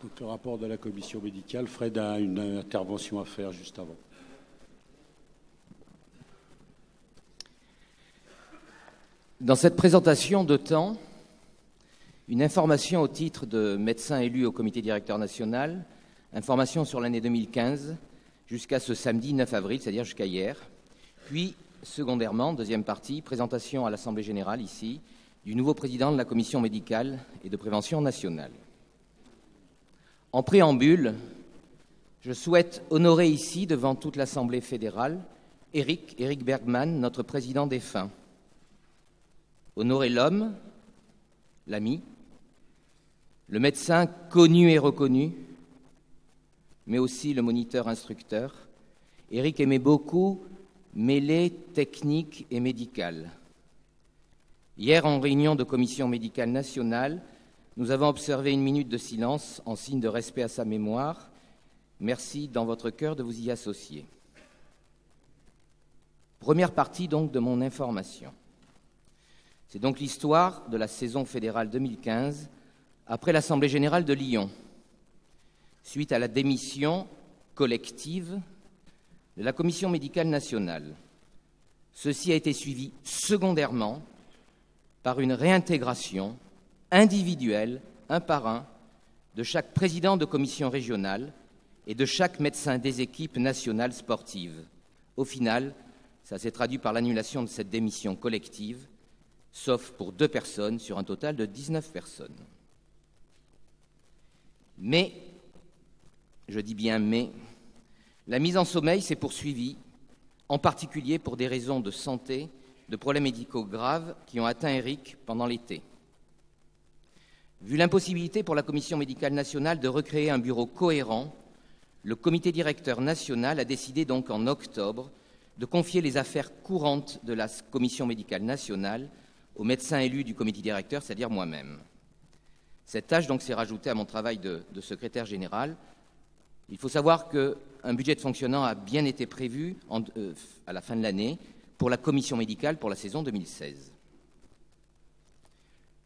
Donc, le rapport de la commission médicale. Fred a une intervention à faire juste avant. Dans cette présentation de temps, une information au titre de médecin élu au comité directeur national, information sur l'année 2015 jusqu'à ce samedi 9 avril, c'est-à-dire jusqu'à hier. Puis, secondairement, deuxième partie, présentation à l'Assemblée générale, ici, du nouveau président de la commission médicale et de prévention nationale. En préambule, je souhaite honorer ici, devant toute l'Assemblée fédérale, Éric Bergman, notre président défunt. Honorer l'homme, l'ami, le médecin connu et reconnu, mais aussi le moniteur instructeur. Éric aimait beaucoup mêler technique et médical. Hier, en réunion de commission médicale nationale, nous avons observé une minute de silence en signe de respect à sa mémoire. Merci dans votre cœur de vous y associer. Première partie donc de mon information. C'est donc l'histoire de la saison fédérale 2015 après l'Assemblée générale de Lyon, suite à la démission collective de la commission médicale nationale. Ceci a été suivi secondairement par une réintégration individuelle, un par un, de chaque président de commission régionale et de chaque médecin des équipes nationales sportives. Au final, ça s'est traduit par l'annulation de cette démission collective, sauf pour 2 personnes sur un total de 19 personnes. Mais, je dis bien mais, la mise en sommeil s'est poursuivie, en particulier pour des raisons de santé, de problèmes médicaux graves qui ont atteint Éric pendant l'été. Vu l'impossibilité pour la Commission médicale nationale de recréer un bureau cohérent, le comité directeur national a décidé donc en octobre de confier les affaires courantes de la Commission médicale nationale au médecin élu du comité directeur, c'est-à-dire moi-même. Cette tâche donc s'est rajoutée à mon travail de secrétaire général. Il faut savoir qu'un budget de fonctionnement a bien été prévu à la fin de l'année pour la commission médicale pour la saison 2016.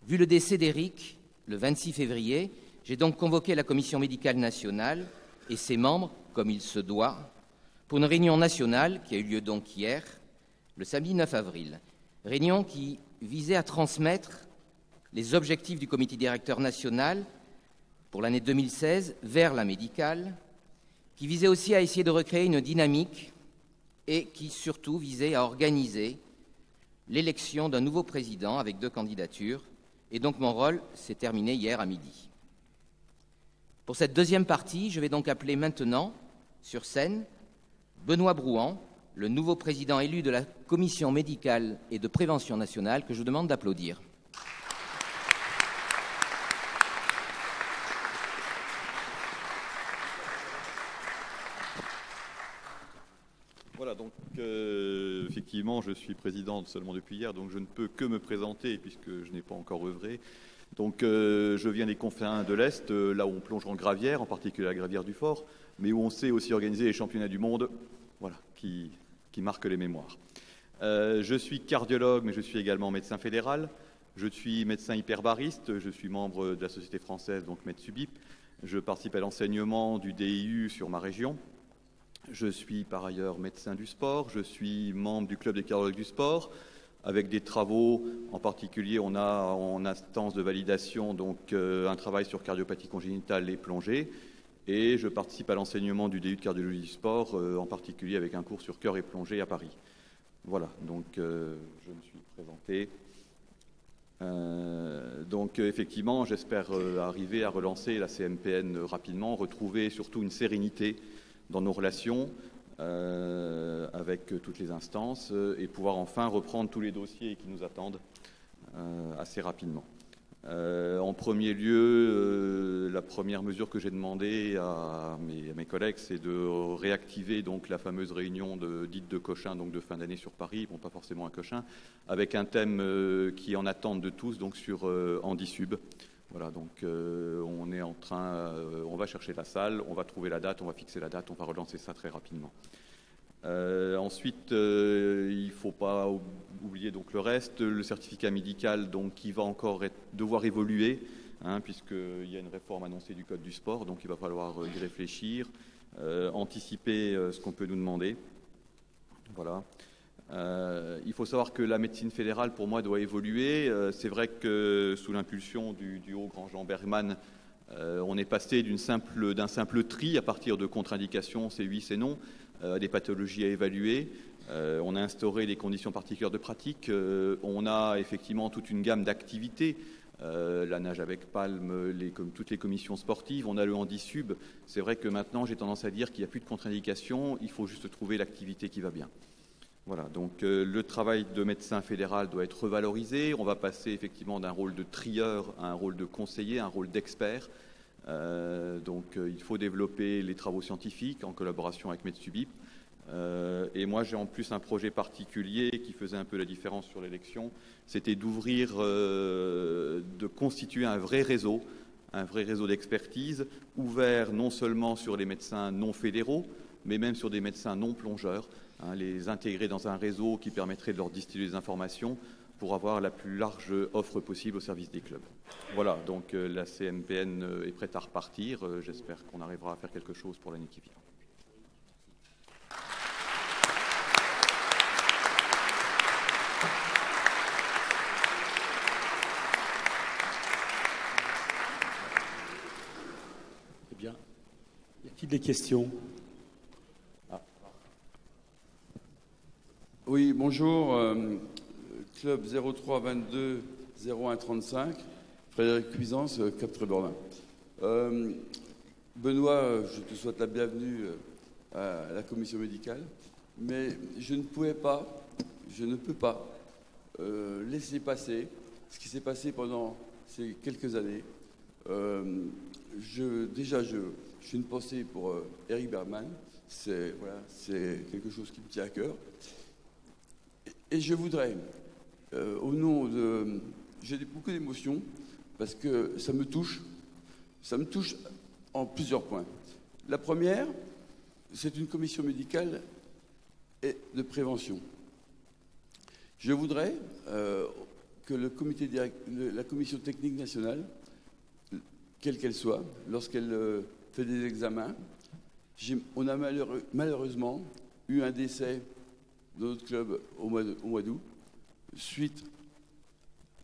Vu le décès d'Éric, le 26 février, j'ai donc convoqué la commission médicale nationale et ses membres, comme il se doit, pour une réunion nationale qui a eu lieu donc hier, le samedi 9 avril. Réunion qui visait à transmettre les objectifs du comité directeur national pour l'année 2016 vers la médicale, qui visait aussi à essayer de recréer une dynamique et qui surtout visait à organiser l'élection d'un nouveau président avec 2 candidatures. Et donc mon rôle s'est terminé hier à midi. Pour cette deuxième partie, je vais donc appeler maintenant, sur scène, Benoît Brouhan, le nouveau président élu de la commission médicale et de prévention nationale, que je vous demande d'applaudir. Voilà, donc effectivement, je suis président seulement depuis hier, donc je ne peux que me présenter puisque je n'ai pas encore œuvré. Donc je viens des confins de l'Est, là où on plonge en gravière, en particulier la gravière du Fort, mais où on sait aussi organiser les championnats du monde, voilà, qui marquent les mémoires. Je suis cardiologue, mais je suis également médecin fédéral. Je suis médecin hyperbariste, je suis membre de la Société française, donc MedSubip. Je participe à l'enseignement du DIU sur ma région. Je suis par ailleurs médecin du sport, je suis membre du club des cardiologues du sport, avec des travaux, en particulier on a en instance de validation donc un travail sur cardiopathie congénitale et plongée, et je participe à l'enseignement du DU de cardiologie du sport, en particulier avec un cours sur cœur et plongée à Paris. Voilà, donc je me suis présenté. Donc effectivement, j'espère arriver à relancer la CMPN rapidement, retrouver surtout une sérénité dans nos relations avec toutes les instances et pouvoir enfin reprendre tous les dossiers qui nous attendent assez rapidement. En premier lieu, la première mesure que j'ai demandé à mes collègues, c'est de réactiver donc la fameuse réunion dite de Cochin, donc de fin d'année sur Paris, bon pas forcément à Cochin, avec un thème qui est en attente de tous, donc sur Handisub. Voilà, donc on est en train, on va chercher la salle, on va trouver la date, on va fixer la date, on va relancer ça très rapidement. Ensuite, il ne faut pas oublier donc le reste, le certificat médical donc qui va encore devoir évoluer. puisqu'il y a une réforme annoncée du Code du sport, donc il va falloir y réfléchir, anticiper ce qu'on peut nous demander. Voilà. Il faut savoir que la médecine fédérale, pour moi, doit évoluer. C'est vrai que sous l'impulsion du haut grand Jean Bergman, on est passé d'un simple tri à partir de contre-indications, c'est oui, c'est non, des pathologies à évaluer. On a instauré des conditions particulières de pratique. On a effectivement toute une gamme d'activités. La nage avec palme, comme toutes les commissions sportives. On a le handi-sub. C'est vrai que maintenant, j'ai tendance à dire qu'il n'y a plus de contre-indications. Il faut juste trouver l'activité qui va bien. Voilà, donc le travail de médecin fédéral doit être revalorisé. On va passer effectivement d'un rôle de trieur à un rôle de conseiller, un rôle d'expert. Il faut développer les travaux scientifiques en collaboration avec Medsubip. Et moi, j'ai en plus un projet particulier qui faisait un peu la différence sur l'élection. C'était d'ouvrir, de constituer un vrai réseau d'expertise, ouvert non seulement sur les médecins non fédéraux, mais même sur des médecins non plongeurs, les intégrer dans un réseau qui permettrait de leur distiller des informations pour avoir la plus large offre possible au service des clubs. Voilà, donc la CMPN est prête à repartir. J'espère qu'on arrivera à faire quelque chose pour l'année qui vient. Eh bien, y a-t-il des questions ? Oui, bonjour. Club 0322 0135, Frédéric Cuisance, Cap Tréborlin. Benoît, je te souhaite la bienvenue à la commission médicale, mais je ne peux pas laisser passer ce qui s'est passé pendant ces quelques années. J'ai une pensée pour Eric Bergman, c'est quelque chose qui me tient à cœur. Et je voudrais, au nom de... J'ai beaucoup d'émotions parce que ça me touche en plusieurs points. La première, c'est une commission médicale et de prévention. Je voudrais que la commission technique nationale, quelle qu'elle soit, lorsqu'elle fait des examens, on a malheureusement eu un décès de notre club au mois d'août, suite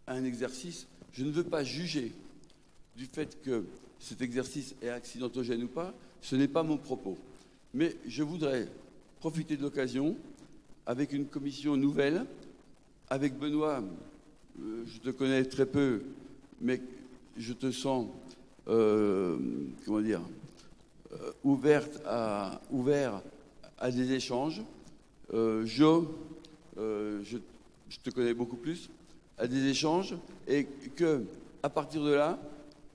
à un exercice. Je ne veux pas juger du fait que cet exercice est accidentogène ou pas, ce n'est pas mon propos. Mais je voudrais profiter de l'occasion, avec une commission nouvelle, avec Benoît, je te connais très peu, mais je te sens, ouvert à des échanges. Je te connais beaucoup plus, à des échanges, et que, à partir de là,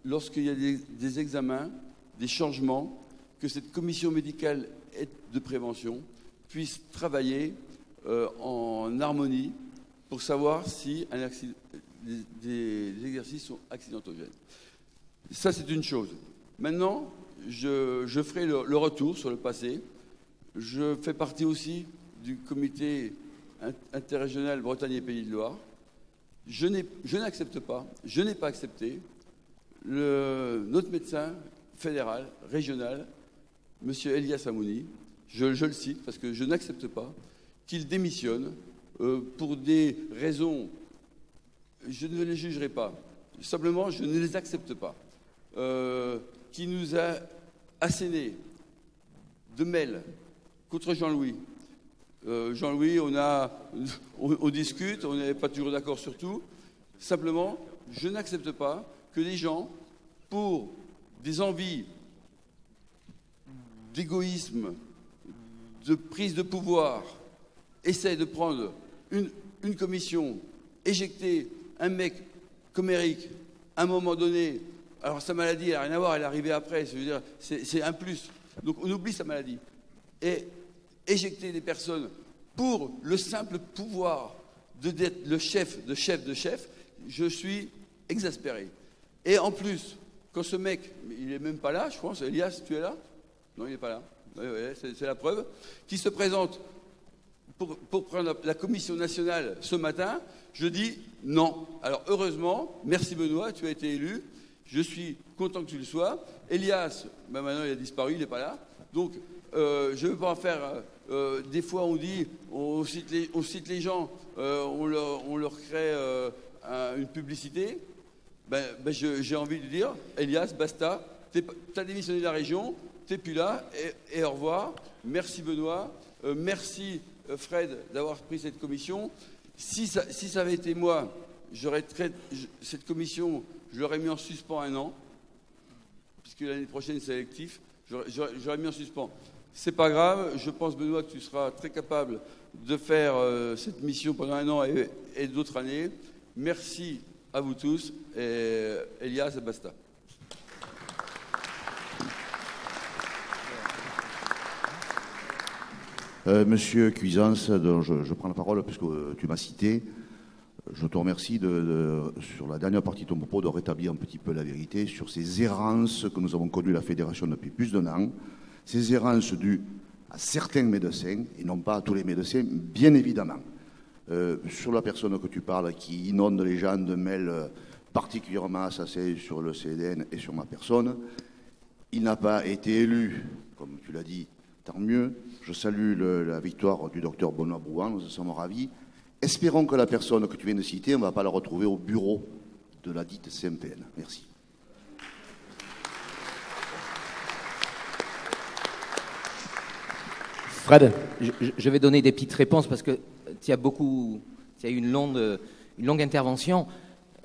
lorsqu'il y a des examens, des changements, que cette commission médicale de prévention puisse travailler en harmonie pour savoir si des exercices sont accidentogènes. Ça, c'est une chose. Maintenant, je ferai le retour sur le passé. Je fais partie aussi du comité interrégional Bretagne et Pays de Loire. Je n'ai pas accepté notre médecin fédéral, régional, M. Elias Amouni, je le cite parce que je n'accepte pas qu'il démissionne pour des raisons, je ne les jugerai pas, simplement je ne les accepte pas, qui nous a asséné de mails contre Jean-Louis. Jean-Louis, on discute, on n'est pas toujours d'accord sur tout. Simplement, je n'accepte pas que les gens, pour des envies d'égoïsme, de prise de pouvoir, essaient de prendre une commission, éjecter un mec comme Eric, à un moment donné. Alors sa maladie, elle n'a rien à voir, elle est arrivée après, c'est un plus. Donc on oublie sa maladie. Et éjecter des personnes pour le simple pouvoir d'être le chef de chef, je suis exaspéré. Et en plus, quand ce mec, il n'est même pas là, je pense, Elias, tu es là? Non, il n'est pas là. Ouais, c'est la preuve. Qui se présente pour prendre la commission nationale ce matin, je dis non. Alors heureusement, merci Benoît, tu as été élu. Je suis content que tu le sois. Elias, ben maintenant il a disparu, il n'est pas là. Donc, je ne veux pas en faire... des fois, on dit, on cite les gens, on leur crée une publicité. J'ai envie de dire, Elias, basta, tu as démissionné de la région, tu n'es plus là, et au revoir. Merci Benoît, merci Fred d'avoir pris cette commission. Si ça avait été moi, cette commission, je l'aurais mis en suspens 1 an, puisque l'année prochaine c'est électif, j'aurais mis en suspens. C'est pas grave, je pense Benoît que tu seras très capable de faire cette mission pendant 1 an et d'autres années. Merci à vous tous, et Elias, basta. Monsieur Cuisance, dont je prends la parole puisque tu m'as cité, je te remercie sur la dernière partie de ton propos de rétablir un petit peu la vérité sur ces errances que nous avons connues la Fédération depuis plus d'1 an, ces errances dues à certains médecins et non pas à tous les médecins, bien évidemment. Sur la personne que tu parles qui inonde les gens de mails particulièrement assassins sur le CDN et sur ma personne, il n'a pas été élu, comme tu l'as dit, tant mieux. Je salue la victoire du docteur Benoît Brouan, nous en sommes ravis. Espérons que la personne que tu viens de citer, on ne va pas la retrouver au bureau de la dite CMPN. Merci. Fred, je vais donner des petites réponses parce que tu as eu une longue intervention.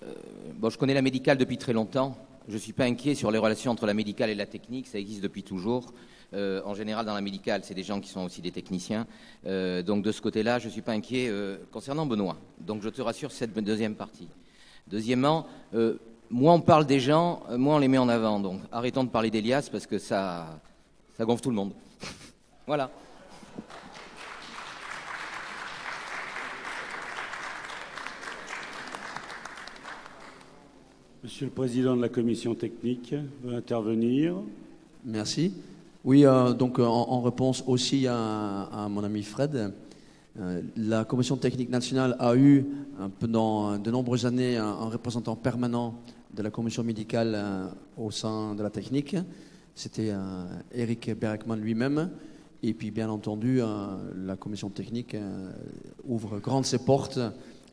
Je connais la médicale depuis très longtemps. Je ne suis pas inquiet sur les relations entre la médicale et la technique, ça existe depuis toujours. En général, dans la médicale, c'est des gens qui sont aussi des techniciens. Donc de ce côté-là, je ne suis pas inquiet concernant Benoît. Donc je te rassure sur cette deuxième partie. Deuxièmement, moins on parle des gens, moins on les met en avant. Donc arrêtons de parler d'Elias parce que ça gonfle tout le monde. Voilà. Monsieur le Président de la Commission technique veut intervenir. Merci. Oui, donc en réponse aussi à mon ami Fred, la Commission technique nationale a eu pendant de nombreuses années un représentant permanent de la commission médicale au sein de la technique. C'était Eric Bergman lui-même. Et puis bien entendu, la commission technique ouvre grandes ses portes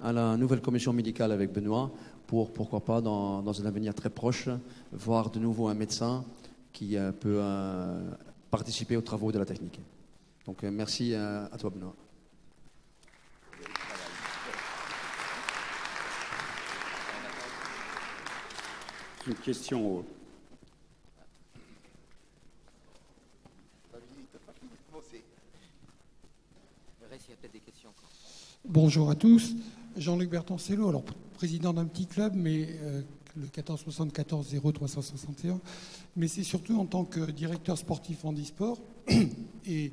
à la nouvelle commission médicale avec Benoît pour, pourquoi pas, dans un avenir très proche, voir de nouveau un médecin qui peut participer aux travaux de la technique. Donc merci à toi Benoît. Une question. Bonjour à tous. Jean-Luc Bertoncello, alors président d'un petit club, mais le 1474 0361, mais c'est surtout en tant que directeur sportif handisport et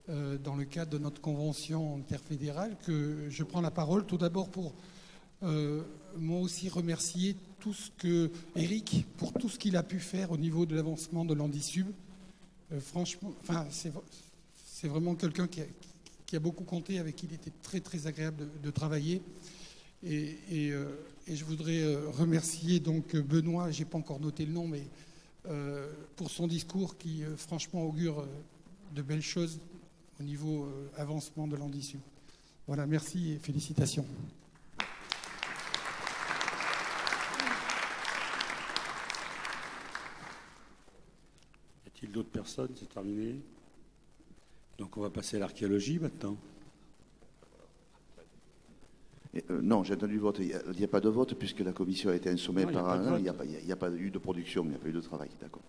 dans le cadre de notre convention interfédérale que je prends la parole. Tout d'abord pour moi aussi remercier Eric pour tout ce qu'il a pu faire au niveau de l'avancement de l'Handisub. Franchement, c'est vraiment quelqu'un qui a beaucoup compté, avec qui il était très très agréable de travailler. Et je voudrais remercier donc Benoît, j'ai pas encore noté le nom, mais pour son discours qui franchement augure de belles choses au niveau avancement de l'Handisub. Voilà, merci et félicitations. Y a-t-il d'autres personnes? C'est terminé. Donc on va passer à l'archéologie maintenant. Non, j'ai entendu le vote. Il n'y a pas de vote puisque la commission a été insommée par un an. Il n'y a pas eu de production, il n'y a pas eu de travail. D'accord.